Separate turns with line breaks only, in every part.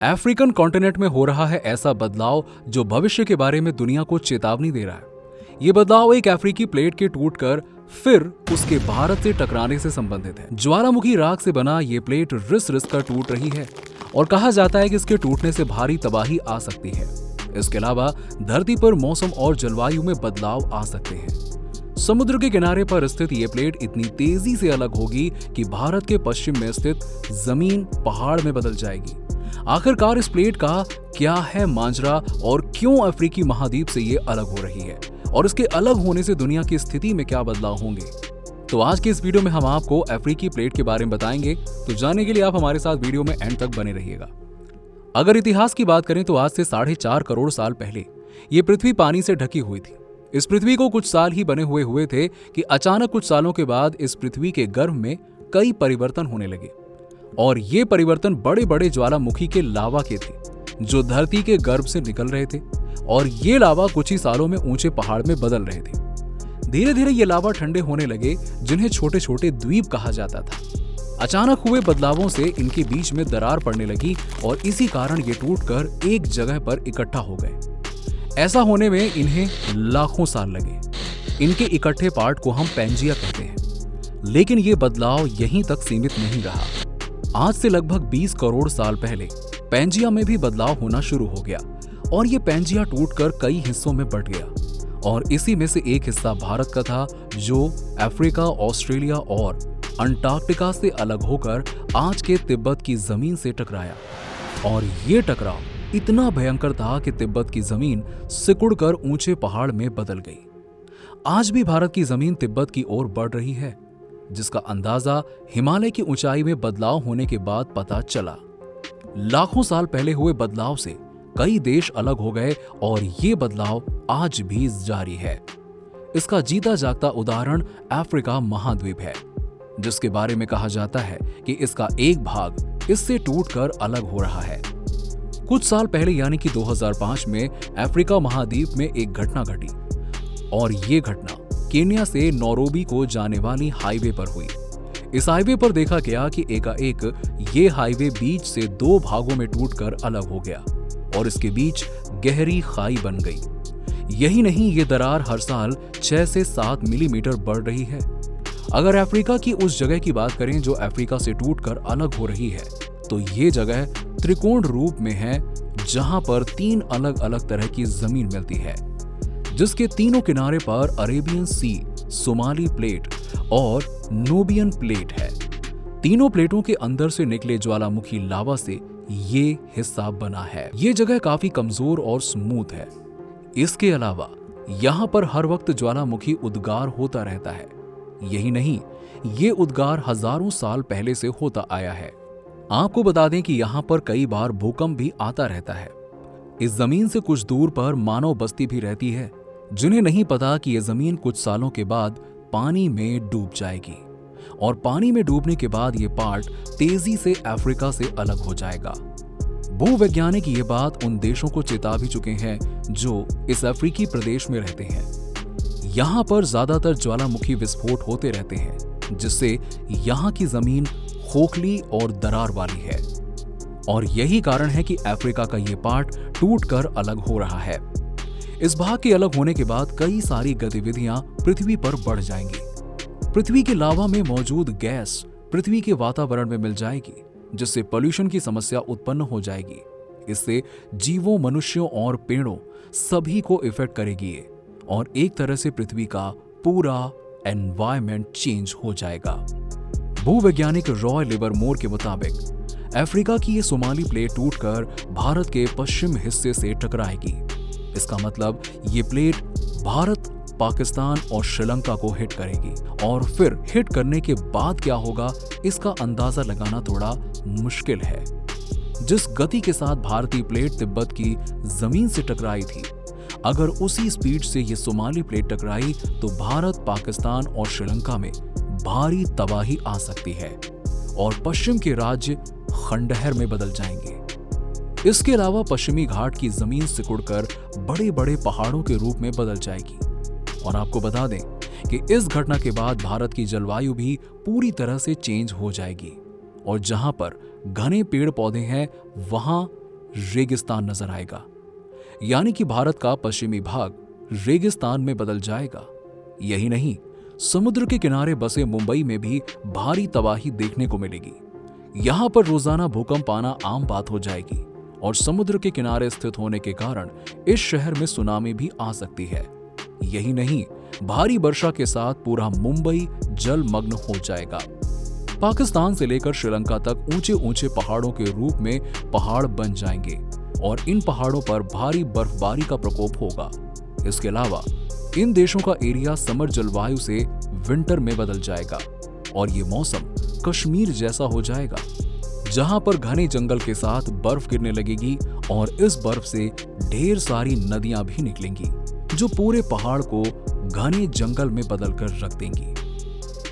African continent में हो रहा है ऐसा बदलाव जो भविष्य के बारे में दुनिया को चेतावनी दे रहा है। ये बदलाव एक अफ्रीकी प्लेट के टूटकर फिर उसके भारत से टकराने से संबंधित है। ज्वालामुखी राख से बना ये प्लेट रिस रिस कर टूट रही है और कहा जाता है कि इसके टूटने से भारी तबाही आ सकती है। इसके अलावा धरती पर मौसम और जलवायु में बदलाव आ सकते हैं। समुद्र के किनारे पर स्थित ये प्लेट इतनी तेजी से अलग होगी कि भारत के पश्चिम में स्थित जमीन पहाड़ में बदल जाएगी। आखिरकार इस प्लेट का क्या है मांजरा और क्यों अफ्रीकी महाद्वीप से ये अलग हो रही है और इसके अलग होने से दुनिया की स्थिति में क्या बदलाव होंगे, तो आज के इस वीडियो में हम आपको अफ्रीकी प्लेट के बारे में बताएंगे। तो जानने के लिए आप हमारे साथ वीडियो में एंड तक बने रहिएगा। अगर इतिहास की बात करें तो आज से 4.5 करोड़ साल पहले ये पृथ्वी पानी से ढकी हुई थी। इस पृथ्वी को कुछ साल ही बने हुए थे कि अचानक कुछ सालों के बाद इस पृथ्वी के गर्भ में कई परिवर्तन होने लगे और ये परिवर्तन बड़े बड़े ज्वालामुखी के लावा के थे जो धरती के गर्भ से निकल रहे थे और ये लावा कुछ ही सालों में ऊंचे पहाड़ में बदल रहे थे। धीरे धीरे ये लावा ठंडे होने लगे जिन्हें छोटे छोटे द्वीप कहा जाता था। अचानक हुए बदलावों से इनके बीच में दरार पड़ने लगी और इसी कारण ये टूटकर एक जगह पर इकट्ठा हो गए। ऐसा होने में इन्हें लाखों साल लगे। इनके इकट्ठे पार्ट को हम पैंजिया कहते हैं। लेकिन ये बदलाव यहीं तक सीमित नहीं रहा। आज से लगभग 20 करोड़ साल पहले पैंजिया में भी बदलाव होना शुरू हो गया और ये पैंजिया टूटकर कई हिस्सों में बंट गया और इसी में से एक हिस्सा भारत का था जो अफ्रीका, ऑस्ट्रेलिया और अंटार्कटिका से अलग होकर आज के तिब्बत की जमीन से टकराया। और ये टकराव इतना भयंकर था कि तिब्बत की जमीन सिकुड़कर ऊंचे पहाड़ में बदल गई। आज भी भारत की जमीन तिब्बत की ओर बढ़ रही है, जिसका अंदाजा हिमालय की ऊंचाई में बदलाव होने के बाद पता चला। लाखों साल पहले हुए बदलाव से कई देश अलग हो गए और ये बदलाव आज भी जारी है। इसका जीता जागता उदाहरण अफ्रीका महाद्वीप है, जिसके बारे में कहा जाता है कि इसका एक भाग इससे टूटकर अलग हो रहा है। कुछ साल पहले यानी कि 2005 में अफ्रीका महाद्वीप में एक घटना घटी और ये घटना केन्या से नैरोबी को जाने वाली हाईवे पर हुई। इस हाईवे पर देखा गया कि एकाएक ये हाईवे बीच से 2 भागों में टूटकर अलग हो गया और इसके बीच गहरी खाई बन गई। यही नहीं, ये दरार हर साल 6 से 7 मिलीमीटर बढ़ रही है। अगर अफ्रीका की उस जगह की बात करें जो अफ्रीका से टूटकर अलग हो रही है, तो ये जगह त्रिकोण रूप में है जहां पर 3 अलग अलग तरह की जमीन मिलती है, जिसके तीनों किनारे पर अरेबियन सी, सोमाली प्लेट और नूबियन प्लेट है। तीनों प्लेटों के अंदर से निकले ज्वालामुखी लावा से ये हिस्सा बना है। ये जगह काफी कमजोर और स्मूथ है। इसके अलावा यहाँ पर हर वक्त ज्वालामुखी उद्गार होता रहता है। यही नहीं, ये उद्गार हजारों साल पहले से होता आया है। आपको बता दें कि यहाँ पर कई बार भूकंप भी आता रहता है। इस जमीन से कुछ दूर पर मानव बस्ती भी रहती है, जिन्हें नहीं पता कि यह जमीन कुछ सालों के बाद पानी में डूब जाएगी और पानी में डूबने के बाद ये पार्ट तेजी से अफ्रीका से अलग हो जाएगा। भूवैज्ञानिक ये बात उन देशों को चेता भी चुके हैं जो इस अफ्रीकी प्रदेश में रहते हैं। यहाँ पर ज्यादातर ज्वालामुखी विस्फोट होते रहते हैं, जिससे यहाँ की जमीन खोखली और दरार वाली है और यही कारण है कि अफ्रीका का ये पार्ट टूटकर अलग हो रहा है। इस भाग के अलग होने के बाद कई सारी गतिविधियां पृथ्वी पर बढ़ जाएंगी। पृथ्वी के लावा में मौजूद गैस पृथ्वी के वातावरण में मिल जाएगी, जिससे पोल्यूशन की समस्या उत्पन्न हो जाएगी। इससे जीवों, मनुष्यों और पेड़ों सभी को इफेक्ट करेगी और एक तरह से पृथ्वी का पूरा एनवायरनमेंट चेंज हो जाएगा। भूवैज्ञानिक रॉय लिवरमोर के मुताबिक अफ्रीका की ये सोमाली प्लेट टूटकर भारत के पश्चिम हिस्से से टकराएगी। इसका मतलब ये प्लेट भारत, पाकिस्तान और श्रीलंका को हिट करेगी और फिर हिट करने के बाद क्या होगा, इसका अंदाजा लगाना थोड़ा मुश्किल है। जिस गति के साथ भारतीय प्लेट तिब्बत की जमीन से टकराई थी, अगर उसी स्पीड से ये सोमाली प्लेट टकराई तो भारत, पाकिस्तान और श्रीलंका में भारी तबाही आ सकती है और पश्चिम के राज्य खंडहर में बदल जाएंगे। इसके अलावा पश्चिमी घाट की जमीन सिकुड़कर बड़े बड़े पहाड़ों के रूप में बदल जाएगी। और आपको बता दें कि इस घटना के बाद भारत की जलवायु भी पूरी तरह से चेंज हो जाएगी और जहां पर घने पेड़ पौधे हैं वहां रेगिस्तान नजर आएगा। यानी कि भारत का पश्चिमी भाग रेगिस्तान में बदल जाएगा। यही नहीं, समुद्र के किनारे बसे मुंबई में भी भारी तबाही देखने को मिलेगी। यहां पर रोजाना भूकंप आना आम बात हो जाएगी और समुद्र के किनारे स्थित होने के कारण इस शहर में सुनामी भी आ सकती है। यही नहीं, भारी वर्षा के साथ पूरा मुंबई जलमग्न हो जाएगा। पाकिस्तान से लेकर श्रीलंका तक ऊंचे ऊंचे पहाड़ों के रूप में पहाड़ बन जाएंगे और इन पहाड़ों पर भारी बर्फबारी का प्रकोप होगा। इसके अलावा इन देशों का एरिया समर जलवायु से विंटर में बदल जाएगा और ये मौसम कश्मीर जैसा हो जाएगा, जहां पर घने जंगल के साथ बर्फ गिरने लगेगी और इस बर्फ से ढेर सारी नदियां भी निकलेंगी जो पूरे पहाड़ को घने जंगल में बदल कर रख देंगी।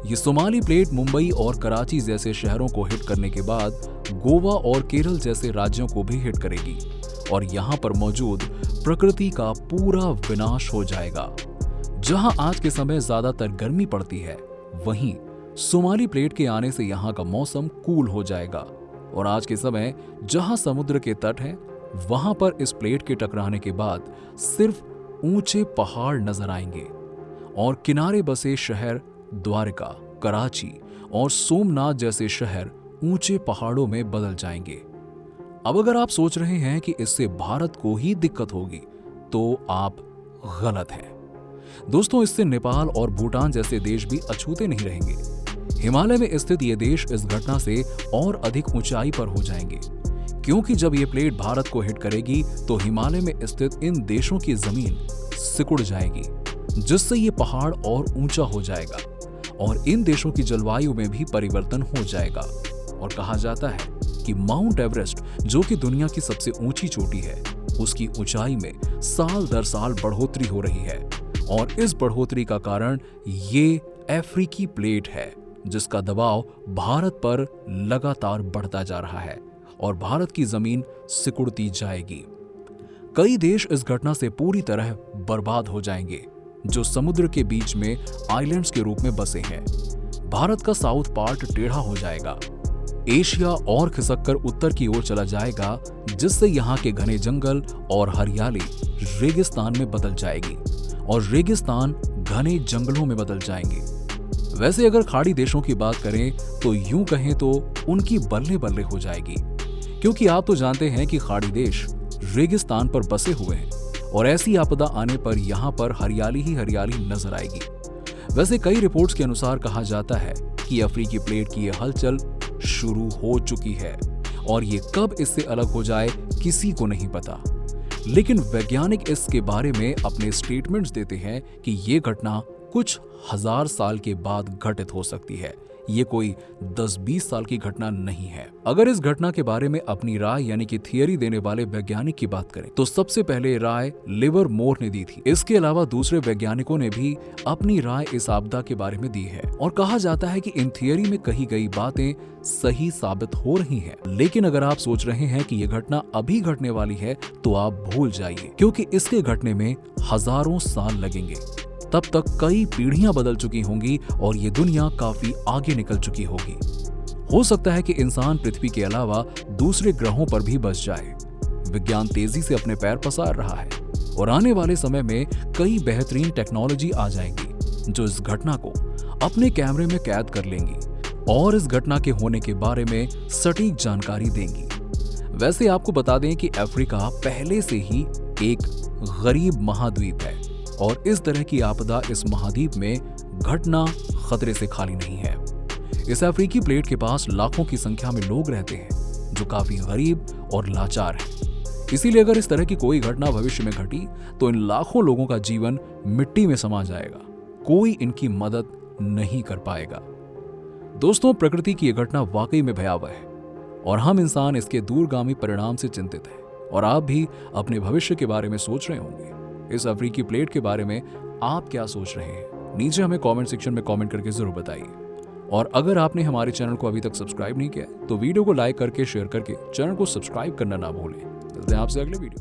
ये सोमाली प्लेट मुंबई और कराची जैसे शहरों को हिट करने के बाद गोवा और केरल जैसे राज्यों को भी हिट करेगी और यहाँ पर मौजूद प्रकृति का पूरा विनाश हो जाएगा। जहां आज के समय ज्यादातर गर्मी पड़ती है, वहीं सोमाली प्लेट के आने से यहाँ का मौसम कूल हो जाएगा और आज के समय जहां समुद्र के तट हैं, वहां पर इस प्लेट के टकराने के बाद सिर्फ ऊंचे पहाड़ नजर आएंगे और किनारे बसे शहर द्वारका, कराची और सोमनाथ जैसे शहर ऊंचे पहाड़ों में बदल जाएंगे। अब अगर आप सोच रहे हैं कि इससे भारत को ही दिक्कत होगी, तो आप गलत हैं। दोस्तों, इससे नेपाल और भूटान जैसे देश भी अछूते नहीं रहेंगे। हिमालय में स्थित ये देश इस घटना से और अधिक ऊंचाई पर हो जाएंगे, क्योंकि जब ये प्लेट भारत को हिट करेगी तो हिमालय में स्थित इन देशों की जमीन सिकुड़ जाएगी, जिससे ये पहाड़ और ऊंचा हो जाएगा और इन देशों की जलवायु में भी परिवर्तन हो जाएगा। और कहा जाता है कि माउंट एवरेस्ट, जो कि दुनिया की सबसे ऊंची चोटी है, उसकी ऊंचाई में साल दर साल बढ़ोतरी हो रही है और इस बढ़ोतरी का कारण ये अफ्रीकी प्लेट है, जिसका दबाव भारत पर लगातार बढ़ता जा रहा है और भारत की जमीन सिकुड़ती जाएगी। कई देश इस घटना से पूरी तरह बर्बाद हो जाएंगे, जो समुद्र के बीच में आइलैंड्स के रूप में बसे हैं। भारत का साउथ पार्ट टेढ़ा हो जाएगा, एशिया और खिसककर उत्तर की ओर चला जाएगा, जिससे यहाँ के घने जंगल और हरियाली रेगिस्तान में बदल जाएगी और रेगिस्तान घने जंगलों में बदल जाएंगे। वैसे अगर खाड़ी देशों की बात करें तो यूं कहें तो उनकी बल्ले बल्ले हो जाएगी, क्योंकि आप तो जानते हैं कि खाड़ी देश रेगिस्तान पर बसे हुए हैं और ऐसी आपदा आने पर यहाँ पर हरियाली ही हरियाली नजर आएगी। वैसे कई रिपोर्ट्स के अनुसार कहा जाता है कि अफ्रीकी प्लेट की यह हलचल शुरू हो चुकी है और ये कब इससे अलग हो जाए किसी को नहीं पता, लेकिन वैज्ञानिक इसके बारे में अपने स्टेटमेंट्स देते हैं कि ये घटना कुछ हजार साल के बाद घटित हो सकती है। ये कोई 10-20 साल की घटना नहीं है। अगर इस घटना के बारे में अपनी राय यानी कि थियरी देने वाले वैज्ञानिक की बात करें तो सबसे पहले राय लिवरमोर ने दी थी। इसके अलावा दूसरे वैज्ञानिकों ने भी अपनी राय इस आपदा के बारे में दी है और कहा जाता है कि इन थियरी में कही गई बातें सही साबित हो रही हैं। लेकिन अगर आप सोच रहे हैं कि यह घटना अभी घटने वाली है तो आप भूल जाइए, क्योंकि इसके घटने में हजारों साल लगेंगे। तब तक कई पीढ़ियां बदल चुकी होंगी और ये दुनिया काफी आगे निकल चुकी होगी। हो सकता है कि इंसान पृथ्वी के अलावा दूसरे ग्रहों पर भी बस जाए। विज्ञान तेजी से अपने पैर पसार रहा है और आने वाले समय में कई बेहतरीन टेक्नोलॉजी आ जाएंगी जो इस घटना को अपने कैमरे में कैद कर लेंगी और इस घटना के होने के बारे में सटीक जानकारी देंगी। वैसे आपको बता दें कि अफ्रीका पहले से ही एक गरीब महाद्वीप है और इस तरह की आपदा इस महाद्वीप में घटना खतरे से खाली नहीं है। इस अफ्रीकी प्लेट के पास लाखों की संख्या में लोग रहते हैं जो काफी गरीब और लाचार हैं। इसीलिए अगर इस तरह की कोई घटना भविष्य में घटी तो इन लाखों लोगों का जीवन मिट्टी में समा जाएगा, कोई इनकी मदद नहीं कर पाएगा। दोस्तों, प्रकृति की यह घटना वाकई में भयावह है और हम इंसान इसके दूरगामी परिणाम से चिंतित हैं और आप भी अपने भविष्य के बारे में सोच रहे होंगे। इस अफ्रीकी प्लेट के बारे में आप क्या सोच रहे हैं? नीचे हमें कमेंट सेक्शन में कमेंट करके जरूर बताइए। और अगर आपने हमारे चैनल को अभी तक सब्सक्राइब नहीं किया तो वीडियो को लाइक करके शेयर करके चैनल को सब्सक्राइब करना ना भूलें। मिलते हैं आपसे अगले वीडियो।